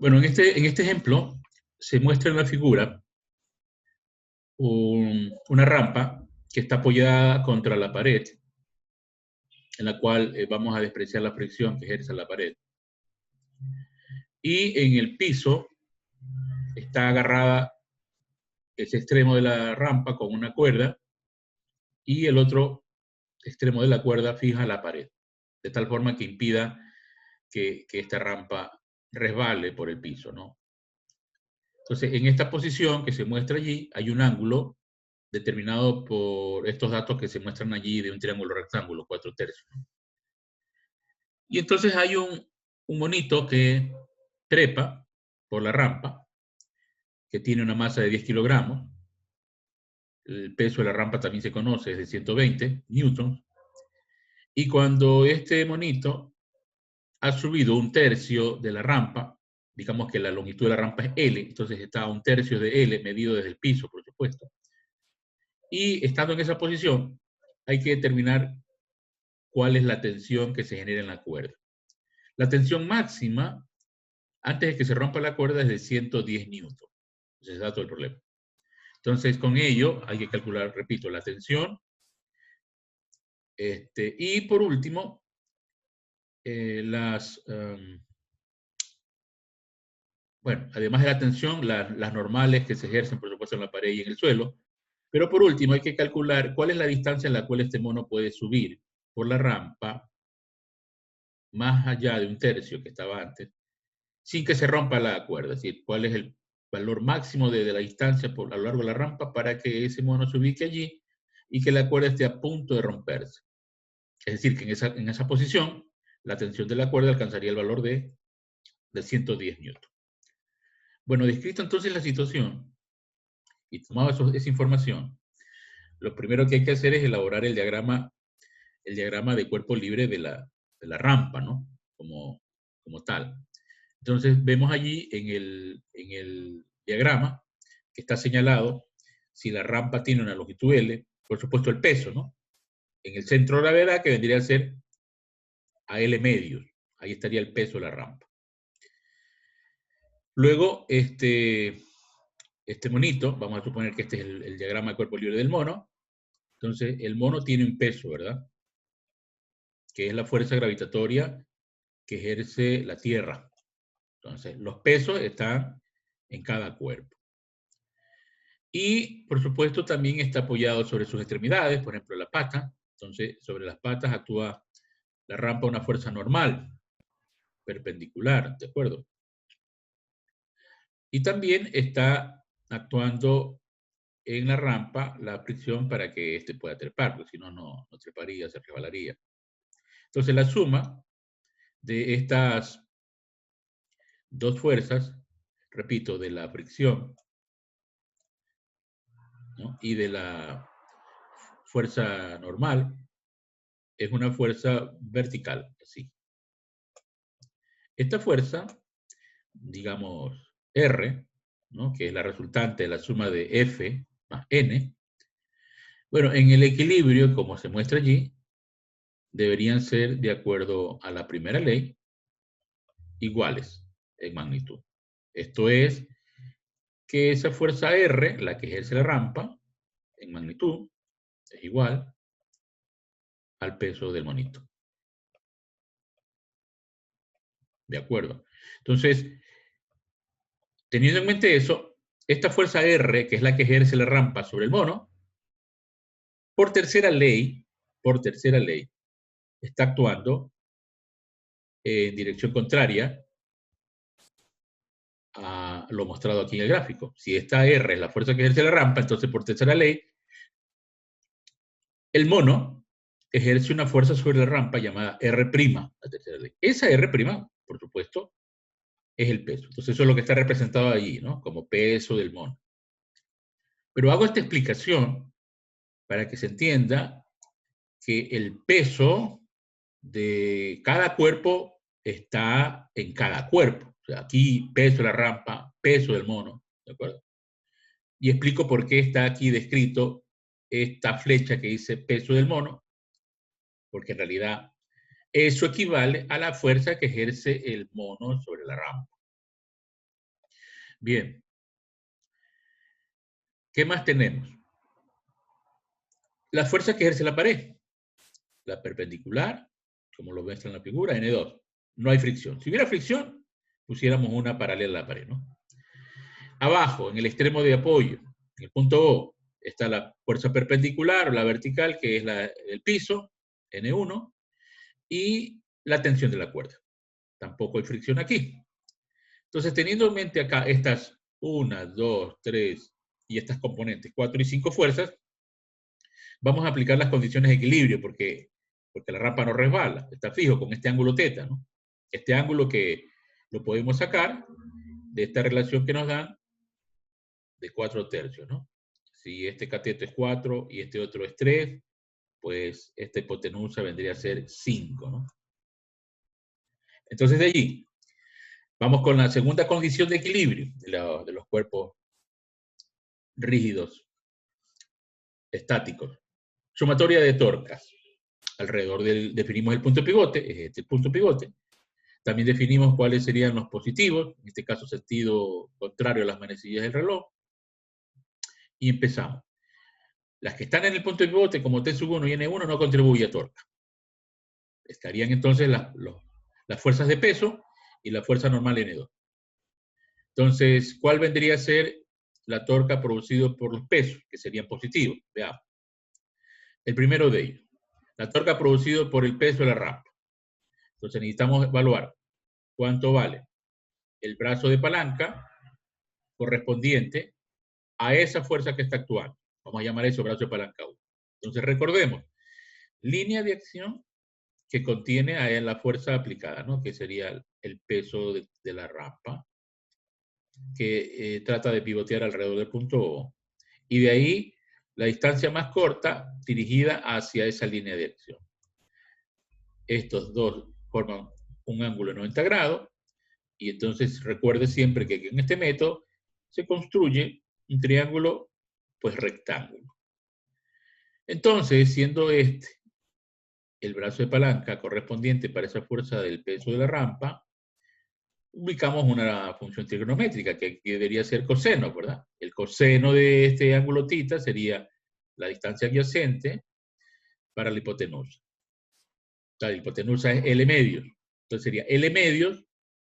Bueno, en este ejemplo se muestra en la figura una rampa que está apoyada contra la pared, en la cual vamos a despreciar la fricción que ejerce la pared. Y en el piso está agarrada ese extremo de la rampa con una cuerda y el otro extremo de la cuerda fija la pared, de tal forma que impida que esta rampa resbale por el piso, ¿no? Entonces, en esta posición que se muestra allí, hay un ángulo determinado por estos datos que se muestran allí de un triángulo rectángulo, 4/3. Y entonces hay un monito que trepa por la rampa, que tiene una masa de 10 kilogramos. El peso de la rampa también se conoce, es de 120 newtons. Y cuando este monito ha subido 1/3 de la rampa, digamos que la longitud de la rampa es L, entonces está a 1/3 de L, medido desde el piso, por supuesto. Y estando en esa posición, hay que determinar cuál es la tensión que se genera en la cuerda. La tensión máxima, antes de que se rompa la cuerda, es de 110 newtons. Ese es el dato del problema. Entonces, con ello hay que calcular, repito, la tensión. Y por último, bueno, además de la tensión, las normales que se ejercen, por supuesto, en la pared y en el suelo. Pero por último, hay que calcular cuál es la distancia en la cual este mono puede subir por la rampa más allá de 1/3 que estaba antes, sin que se rompa la cuerda. Es decir, cuál es el valor máximo de la distancia a lo largo de la rampa para que ese mono se ubique allí y que la cuerda esté a punto de romperse. Es decir, que en esa posición, la tensión de la cuerda alcanzaría el valor de 110 newtons. Bueno, descrita entonces la situación y tomada esa información, lo primero que hay que hacer es elaborar el diagrama de cuerpo libre de la rampa, ¿no? Como tal. Entonces vemos allí en el diagrama que está señalado si la rampa tiene una longitud L, por supuesto el peso, ¿no? En el centro de gravedad, que vendría a ser a L medios. Ahí estaría el peso de la rampa. Luego, este monito, vamos a suponer que este es el diagrama de cuerpo libre del mono. Entonces, el mono tiene un peso, ¿verdad? Que es la fuerza gravitatoria que ejerce la Tierra. Entonces, los pesos están en cada cuerpo. Y, por supuesto, también está apoyado sobre sus extremidades, por ejemplo, la pata. Entonces, sobre las patas actúa la rampa una fuerza normal, perpendicular, ¿de acuerdo? Y también está actuando en la rampa la fricción para que éste pueda trepar, porque si no, no treparía, se resbalaría. Entonces, la suma de estas dos fuerzas, repito, de la fricción, ¿no? Y de la fuerza normal, es una fuerza vertical, así. Esta fuerza, digamos R, ¿no? Que es la resultante de la suma de F más N, bueno, en el equilibrio, como se muestra allí, deberían ser, de acuerdo a la primera ley, iguales en magnitud. Esto es que esa fuerza R, la que ejerce la rampa, en magnitud, es igual al peso del monito. ¿De acuerdo? Entonces, teniendo en mente eso, esta fuerza R, que es la que ejerce la rampa sobre el mono, por tercera ley, está actuando en dirección contraria a lo mostrado aquí en el gráfico. Si esta R es la fuerza que ejerce la rampa, entonces por tercera ley, el mono ejerce una fuerza sobre la rampa llamada R', la tercera ley. Esa R', por supuesto, es el peso. Entonces eso es lo que está representado ahí, ¿no? Como peso del mono. Pero hago esta explicación para que se entienda que el peso de cada cuerpo está en cada cuerpo. O sea, aquí peso de la rampa, peso del mono, ¿de acuerdo? Y explico por qué está aquí descrito esta flecha que dice peso del mono, porque en realidad eso equivale a la fuerza que ejerce el mono sobre la rampa. Bien. ¿Qué más tenemos? La fuerza que ejerce la pared. La perpendicular, como lo muestra en la figura, N2. No hay fricción. Si hubiera fricción, pusiéramos una paralela a la pared, ¿no? Abajo, en el extremo de apoyo, en el punto O, está la fuerza perpendicular o la vertical, que es el piso, N1, y la tensión de la cuerda. Tampoco hay fricción aquí. Entonces, teniendo en mente acá estas 1, 2, 3 y estas componentes, 4 y 5 fuerzas, vamos a aplicar las condiciones de equilibrio porque la rampa no resbala, está fijo con este ángulo θ, ¿no? Este ángulo que lo podemos sacar de esta relación que nos dan de 4/3, ¿no? Si este cateto es 4 y este otro es 3, pues esta hipotenusa vendría a ser 5, ¿no? Entonces de allí, vamos con la segunda condición de equilibrio de los cuerpos rígidos, estáticos. Sumatoria de torcas. Alrededor definimos el punto pivote, es este el punto pivote. También definimos cuáles serían los positivos, en este caso sentido contrario a las manecillas del reloj. Y empezamos. Las que están en el punto de pivote, como T1 y N1, no contribuye a torca. Estarían entonces las fuerzas de peso y la fuerza normal N2. Entonces, ¿cuál vendría a ser la torca producida por los pesos, que serían positivos? Veamos. El primero de ellos, la torca producida por el peso de la rampa. Entonces necesitamos evaluar cuánto vale el brazo de palanca correspondiente a esa fuerza que está actuando. Vamos a llamar eso brazo de palanca 1. Entonces recordemos, línea de acción que contiene a la fuerza aplicada, ¿no? Que sería el peso de la rampa, que trata de pivotear alrededor del punto O. Y de ahí la distancia más corta dirigida hacia esa línea de acción. Estos dos forman un ángulo de 90 grados, y entonces recuerde siempre que en este método se construye un triángulo pues rectángulo. Entonces, siendo este el brazo de palanca correspondiente para esa fuerza del peso de la rampa, ubicamos una función trigonométrica que debería ser coseno, ¿verdad? El coseno de este ángulo θ sería la distancia adyacente para la hipotenusa. La hipotenusa es L medios. Entonces sería L medios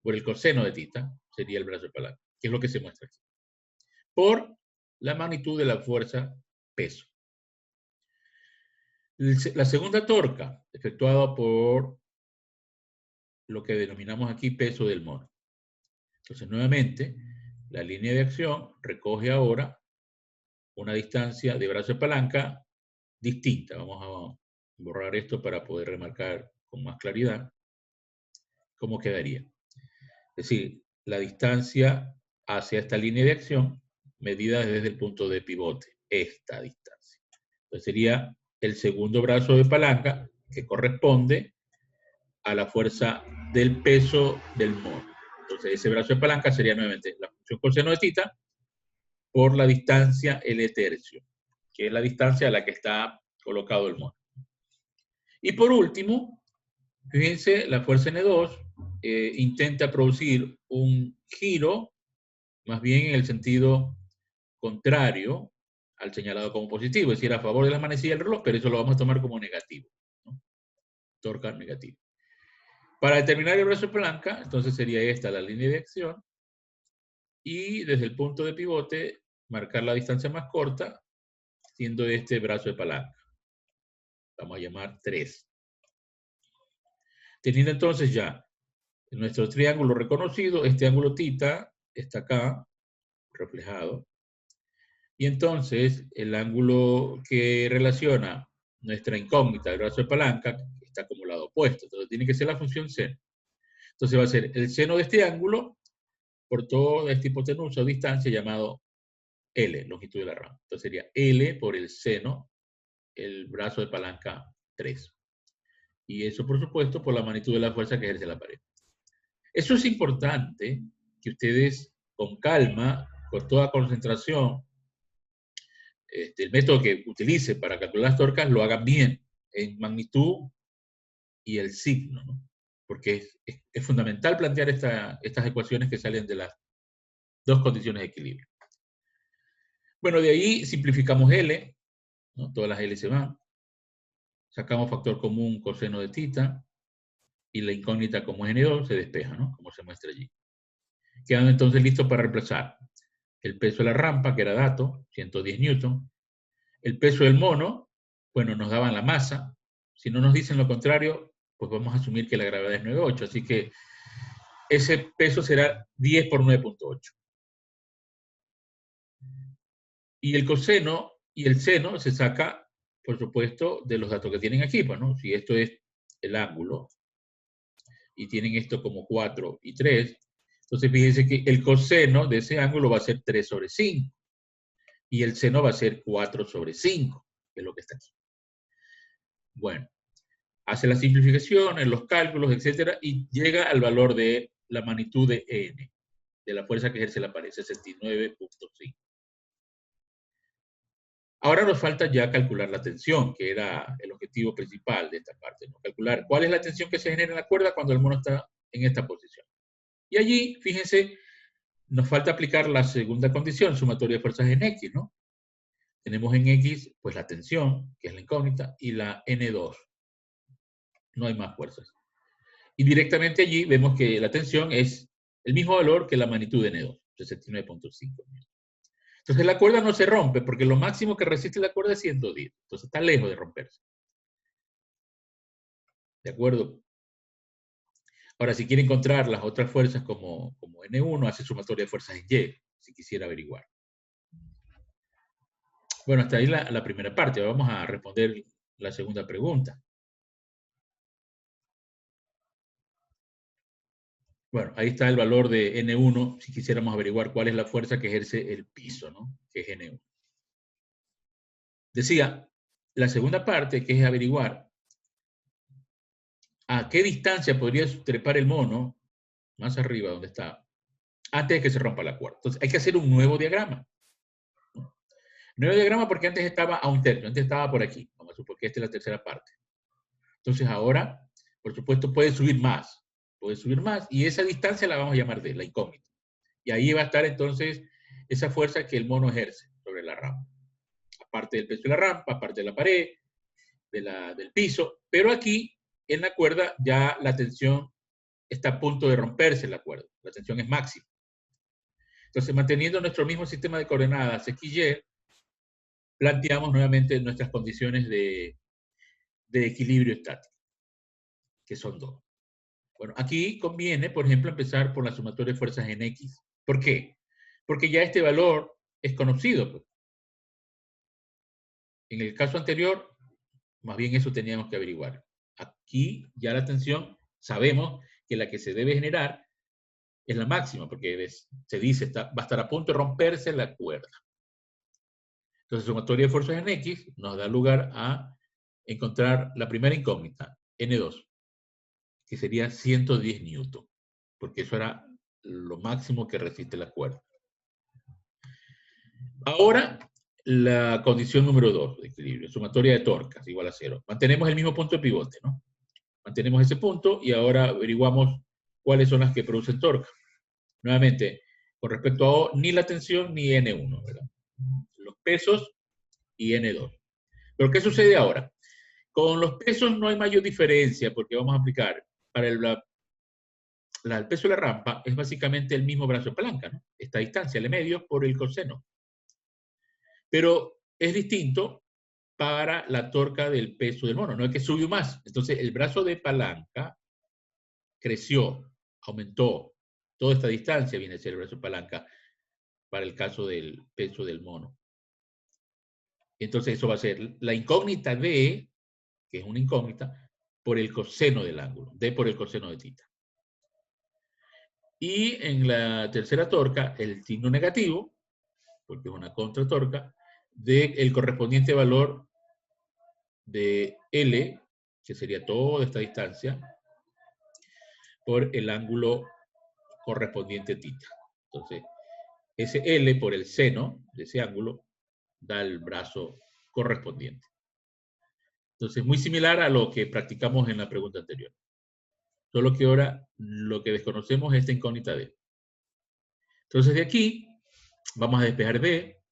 por el coseno de θ, sería el brazo de palanca, que es lo que se muestra aquí, por la magnitud de la fuerza peso. La segunda torca, efectuada por lo que denominamos aquí peso del mono. Entonces, nuevamente, la línea de acción recoge ahora una distancia de brazo de palanca distinta. Vamos a borrar esto para poder remarcar con más claridad cómo quedaría. Es decir, la distancia hacia esta línea de acción medida desde el punto de pivote, esta distancia. Entonces sería el segundo brazo de palanca que corresponde a la fuerza del peso del mono. Entonces ese brazo de palanca sería nuevamente la función coseno de θ por la distancia L tercio, que es la distancia a la que está colocado el mono. Y por último, fíjense, la fuerza N2 intenta producir un giro, más bien en el sentido contrario al señalado como positivo, es decir, a favor de la manecilla del reloj, pero eso lo vamos a tomar como negativo, ¿no? Torca negativa. Para determinar el brazo de palanca, entonces sería esta la línea de acción, y desde el punto de pivote marcar la distancia más corta, siendo este brazo de palanca. Vamos a llamar 3. Teniendo entonces ya nuestro triángulo reconocido, este ángulo θ está acá, reflejado, y entonces el ángulo que relaciona nuestra incógnita del brazo de palanca está como lado opuesto, entonces tiene que ser la función seno. Entonces va a ser el seno de este ángulo por toda esta hipotenusa o distancia llamado L, longitud de la rampa. Entonces sería L por el seno, el brazo de palanca 3. Y eso, por supuesto, por la magnitud de la fuerza que ejerce la pared. Eso es importante que ustedes, con calma, con toda concentración, el método que utilice para calcular las torcas lo hagan bien, en magnitud y el signo, ¿no? Porque es fundamental plantear estas ecuaciones que salen de Dos condiciones de equilibrio. Bueno, de ahí simplificamos L, ¿no? Todas las L se van. Sacamos factor común coseno de θ, y la incógnita como es N2 se despeja, ¿no? Como se muestra allí. Quedan entonces listos para reemplazar el peso de la rampa, que era dato, 110 newton. El peso del mono, bueno, nos daban la masa. Si no nos dicen lo contrario, pues vamos a asumir que la gravedad es 9,8. Así que ese peso será 10 por 9,8. Y el coseno y el seno se saca, por supuesto, de los datos que tienen aquí, pues, ¿no? Si esto es el ángulo y tienen esto como 4 y 3, entonces fíjense que el coseno de ese ángulo va a ser 3 sobre 5 y el seno va a ser 4 sobre 5, que es lo que está aquí. Bueno, hace la simplificación en los cálculos, etcétera, y llega al valor de la magnitud de N, de la fuerza que ejerce la pared, 69,5. Ahora nos falta ya calcular la tensión, que era el objetivo principal de esta parte, ¿no? Calcular cuál es la tensión que se genera en la cuerda cuando el mono está en esta posición. Y allí, fíjense, nos falta aplicar la segunda condición, sumatoria de fuerzas en X, ¿no? Tenemos en X, pues la tensión, que es la incógnita, y la N2. No hay más fuerzas. Y directamente allí vemos que la tensión es el mismo valor que la magnitud de N2, 69,5. Entonces la cuerda no se rompe porque lo máximo que resiste la cuerda es 110. Entonces está lejos de romperse. ¿De acuerdo? Ahora, si quiere encontrar las otras fuerzas como N1, hace sumatoria de fuerzas en Y, si quisiera averiguar. Bueno, hasta ahí la primera parte. Vamos a responder la segunda pregunta. Bueno, ahí está el valor de N1, si quisiéramos averiguar cuál es la fuerza que ejerce el piso, ¿no? Que es N1. Decía, la segunda parte, que es averiguar a qué distancia podría trepar el mono, más arriba donde está, antes de que se rompa la cuerda. Entonces, hay que hacer un nuevo diagrama. Nuevo diagrama porque antes estaba a un tercio, antes estaba por aquí. Vamos a suponer que esta es la tercera parte. Entonces, ahora, por supuesto, puede subir más. Puede subir más y esa distancia la vamos a llamar D, la incógnita. Y ahí va a estar entonces esa fuerza que el mono ejerce sobre la rampa. Aparte del peso de la rampa, aparte de la pared, del piso. Pero aquí, en la cuerda, ya la tensión está a punto de romperse la cuerda. La tensión es máxima. Entonces, manteniendo nuestro mismo sistema de coordenadas XY, planteamos nuevamente nuestras condiciones de equilibrio estático, que son dos. Bueno, aquí conviene, por ejemplo, empezar por la sumatoria de fuerzas en X. ¿Por qué? Porque ya este valor es conocido, pues. En el caso anterior, más bien eso teníamos que averiguar. Aquí ya la tensión, sabemos que la que se debe generar es la máxima, porque se dice, va a estar a punto de romperse la cuerda. Entonces, sumatoria de fuerzas en X nos da lugar a encontrar la primera incógnita, N2, que sería 110 newton, porque eso era lo máximo que resiste la cuerda. Ahora, la condición número 2 de equilibrio, sumatoria de torcas igual a 0. Mantenemos el mismo punto de pivote, ¿no? Mantenemos ese punto y ahora averiguamos cuáles son las que producen torca. Nuevamente, con respecto a O, ni la tensión ni N1, ¿verdad? Los pesos y N2. Pero ¿qué sucede ahora? Con los pesos no hay mayor diferencia porque vamos a aplicar para el peso de la rampa es básicamente el mismo brazo de palanca, ¿no? Esta distancia, el medio por el coseno. Pero es distinto para la torca del peso del mono, no es que subió más. Entonces el brazo de palanca creció, aumentó. Toda esta distancia viene a ser el brazo de palanca para el caso del peso del mono. Entonces eso va a ser la incógnita D, que es una incógnita, por el coseno del ángulo, D por el coseno de θ. Y en la tercera torca, el signo negativo, porque es una contratorca, del correspondiente valor de L, que sería toda esta distancia, por el ángulo correspondiente θ. Entonces, ese L por el seno de ese ángulo da el brazo correspondiente. Entonces, muy similar a lo que practicamos en la pregunta anterior. Solo que ahora lo que desconocemos es esta incógnita D. Entonces de aquí vamos a despejar D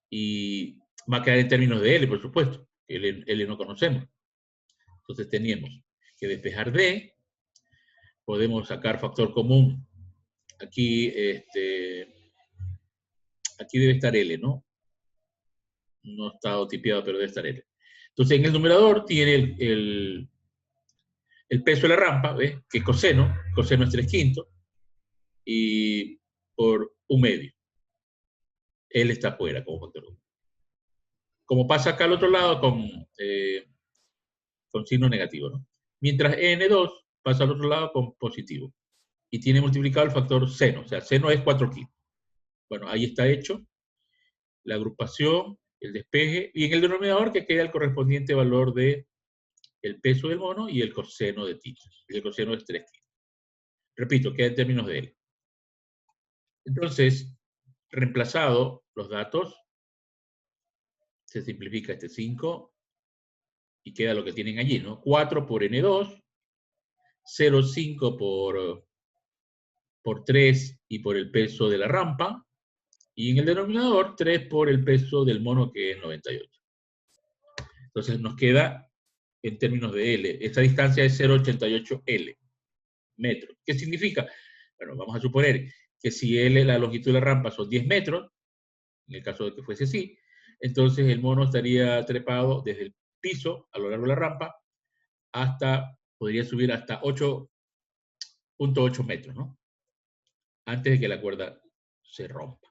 y va a quedar en términos de L, por supuesto. L no conocemos. Entonces tenemos que despejar D, podemos sacar factor común. Aquí, aquí debe estar L, ¿no? No está tipeado, pero debe estar L. Entonces en el numerador tiene el peso de la rampa, ¿ves? Que es coseno, coseno es 3/5, y por 1/2. L está afuera como factor común. Como pasa acá al otro lado con signo negativo, ¿no? Mientras N2 pasa al otro lado con positivo. Y tiene multiplicado el factor seno, o sea, seno es 4/5. Bueno, ahí está hecho la agrupación, el despeje, y en el denominador que queda el correspondiente valor de el peso del mono y el coseno de θ. Y el coseno es 3/5. Repito, queda en términos de L. Entonces, reemplazado los datos, se simplifica este 5 y queda lo que tienen allí, ¿no? 4 por N2, 0,5 por 3 y por el peso de la rampa, y en el denominador 3 por el peso del mono, que es 98. Entonces nos queda en términos de L. Esta distancia es 0,88 L, metros. ¿Qué significa? Bueno, vamos a suponer que si L, la longitud de la rampa, son 10 metros, en el caso de que fuese así, entonces el mono estaría trepado desde el piso a lo largo de la rampa hasta, podría subir hasta 8,8 metros, ¿no? Antes de que la cuerda se rompa.